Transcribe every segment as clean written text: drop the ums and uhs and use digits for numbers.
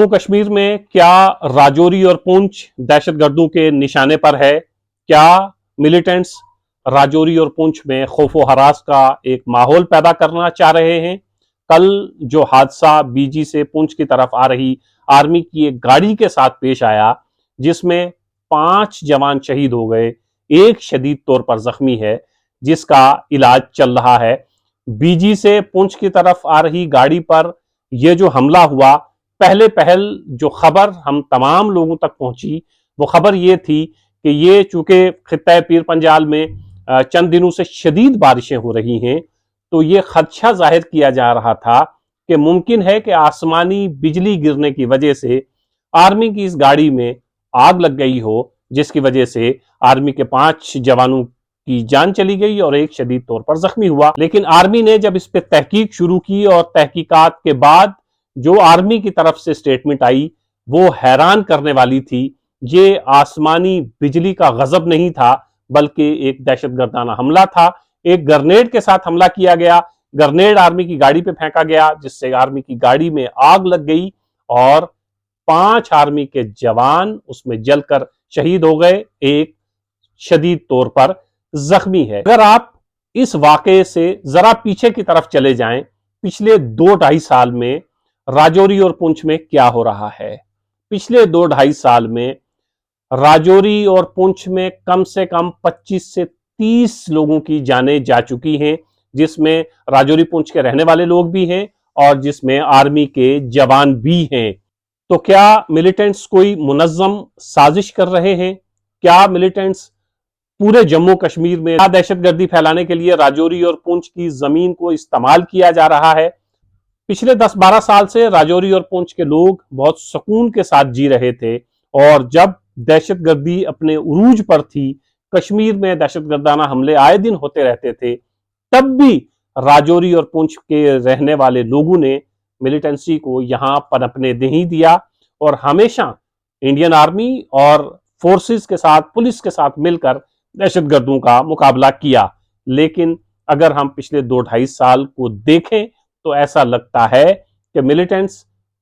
जम्मू कश्मीर में क्या राजौरी और पुंछ दहशत गर्दों के निशाने पर है? क्या मिलिटेंट्स राजौरी और पुंछ में खौफो हरास का एक माहौल पैदा करना चाह रहे हैं? कल जो हादसा बीजी से पुंछ की तरफ आ रही आर्मी की एक गाड़ी के साथ पेश आया, जिसमें 5 जवान शहीद हो गए, एक शदीद तौर पर जख्मी है, जिसका इलाज चल रहा है। बीजी से पुंछ की तरफ आ रही गाड़ी पर यह जो हमला हुआ, पहले पहल जो खबर हम तमाम लोगों तक पहुंची वो खबर ये थी कि ये चूंकि खित्ता पीर पंजाल में चंद दिनों से शदीद बारिशें हो रही हैं, तो ये खदशा जाहिर किया जा रहा था कि मुमकिन है कि आसमानी बिजली गिरने की वजह से आर्मी की इस गाड़ी में आग लग गई हो, जिसकी वजह से आर्मी के 5 जवानों की जान चली गई और एक शदीद तौर पर जख्मी हुआ। लेकिन आर्मी ने जब इस पर तहकीक शुरू की और तहकीकात के बाद जो आर्मी की तरफ से स्टेटमेंट आई वो हैरान करने वाली थी। ये आसमानी बिजली का गजब नहीं था, बल्कि एक दहशतगर्दाना हमला था। एक ग्रेनेड के साथ हमला किया गया, ग्रेनेड आर्मी की गाड़ी पे फेंका गया, जिससे आर्मी की गाड़ी में आग लग गई और 5 आर्मी के जवान उसमें जलकर शहीद हो गए, एक शदीद तौर पर जख्मी है। अगर आप इस वाकये से जरा पीछे की तरफ चले जाएं, पिछले 2-2.5 साल में राजौरी और पुंछ में क्या हो रहा है। पिछले 2-2.5 साल में राजौरी और पुंछ में कम से कम 25 से 30 लोगों की जानें जा चुकी हैं, जिसमें राजौरी पुंछ के रहने वाले लोग भी हैं और जिसमें आर्मी के जवान भी हैं। तो क्या मिलिटेंट्स कोई मुनज़्ज़म साजिश कर रहे हैं? क्या मिलिटेंट्स पूरे जम्मू कश्मीर में दहशतगर्दी फैलाने के लिए राजौरी और पुंछ की जमीन को इस्तेमाल किया जा रहा है? पिछले 10-12 साल से राजौरी और पुंछ के लोग बहुत सुकून के साथ जी रहे थे, और जब दहशतगर्दी अपने उरूज पर थी, कश्मीर में दहशतगर्दाना हमले आए दिन होते रहते थे, तब भी राजौरी और पुंछ के रहने वाले लोगों ने मिलिटेंसी को यहां पनपने नहीं दिया और हमेशा इंडियन आर्मी और फोर्सेस के साथ, पुलिस के साथ मिलकर दहशतगर्दों का मुकाबला किया। लेकिन अगर हम पिछले 2-2.5 साल को देखें तो ऐसा लगता है कि मिलिटेंट्स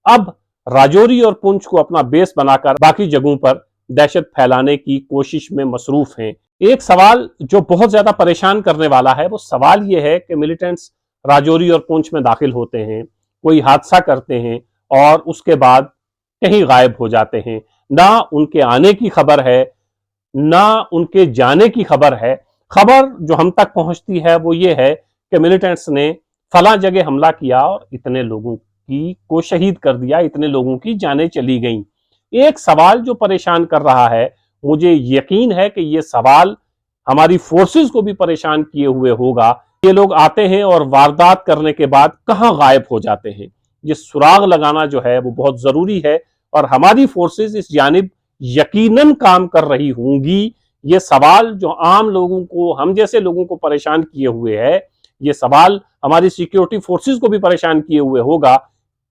अब राजौरी और पुंछ को अपना बेस बनाकर बाकी जगहों पर दहशत फैलाने की कोशिश में मसरूफ हैं। एक सवाल जो बहुत ज्यादा परेशान करने वाला है, वो सवाल ये है कि मिलिटेंट्स राजौरी और पुंछ में दाखिल होते हैं, कोई हादसा करते हैं और उसके बाद कहीं गायब हो जाते हैं। ना उनके आने की खबर है, ना उनके जाने की खबर है। खबर जो हम तक पहुंचती है वो ये है कि मिलिटेंट्स ने फला जगह हमला किया और इतने लोगों को शहीद कर दिया, इतने लोगों की जानें चली गईं। एक सवाल जो परेशान कर रहा है, मुझे यकीन है कि ये सवाल हमारी फोर्सेस को भी परेशान किए हुए होगा। ये लोग आते हैं और वारदात करने के बाद कहां गायब हो जाते हैं। ये सुराग लगाना जो है वो बहुत जरूरी है और हमारी फोर्सेस इस जानिब यकीनन काम कर रही होंगी। ये सवाल जो आम लोगों को, हम जैसे लोगों को परेशान किए हुए है, ये सवाल हमारी सिक्योरिटी फोर्सेस को भी परेशान किए हुए होगा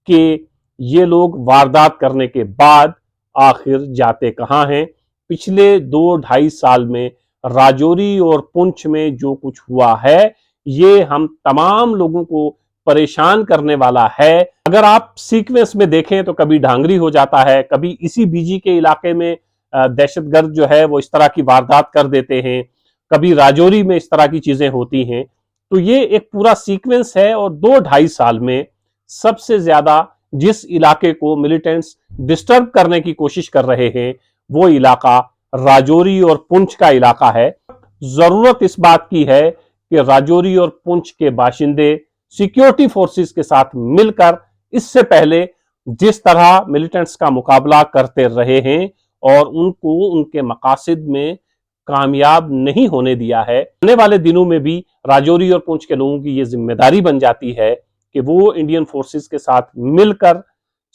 कि ये लोग वारदात करने के बाद आखिर जाते कहां हैं। पिछले 2-2.5 साल में राजौरी और पुंछ में जो कुछ हुआ है, ये हम तमाम लोगों को परेशान करने वाला है। अगर आप सीक्वेंस में देखें तो कभी ढांगरी हो जाता है, कभी इसी बीजी के इलाके में दहशतगर्द जो है वो इस तरह की वारदात कर देते हैं, कभी राजौरी में इस तरह की चीजें होती हैं। तो ये एक पूरा सीक्वेंस है और 2-2.5 साल में सबसे ज्यादा जिस इलाके को मिलिटेंट्स डिस्टर्ब करने की कोशिश कर रहे हैं वो इलाका राजौरी और पुंछ का इलाका है। जरूरत इस बात की है कि राजौरी और पुंछ के बाशिंदे सिक्योरिटी फोर्सेस के साथ मिलकर इससे पहले जिस तरह मिलिटेंट्स का मुकाबला करते रहे हैं और उनको उनके मकासद में कामयाब नहीं होने दिया है, आने वाले दिनों में भी राजौरी और पुंछ के लोगों की ये जिम्मेदारी बन जाती है कि वो इंडियन फोर्सेस के साथ मिलकर,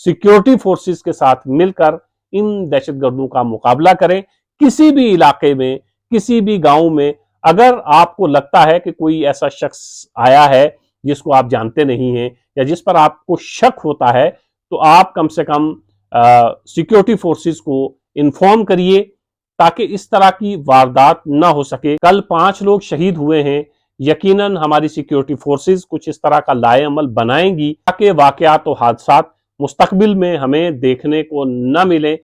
सिक्योरिटी फोर्सेस के साथ मिलकर इन दहशतगर्दों का मुकाबला करें। किसी भी इलाके में, किसी भी गांव में अगर आपको लगता है कि कोई ऐसा शख्स आया है जिसको आप जानते नहीं हैं या जिस पर आपको शक होता है, तो आप कम से कम सिक्योरिटी फोर्सेस को इन्फॉर्म करिए ताकि इस तरह की वारदात ना हो सके। कल 5 लोग शहीद हुए हैं, यकीनन हमारी सिक्योरिटी फोर्सेस कुछ इस तरह का लाए अमल बनाएंगी ताकि वाकयात और हादसात मुस्तकबिल में हमें देखने को न मिले।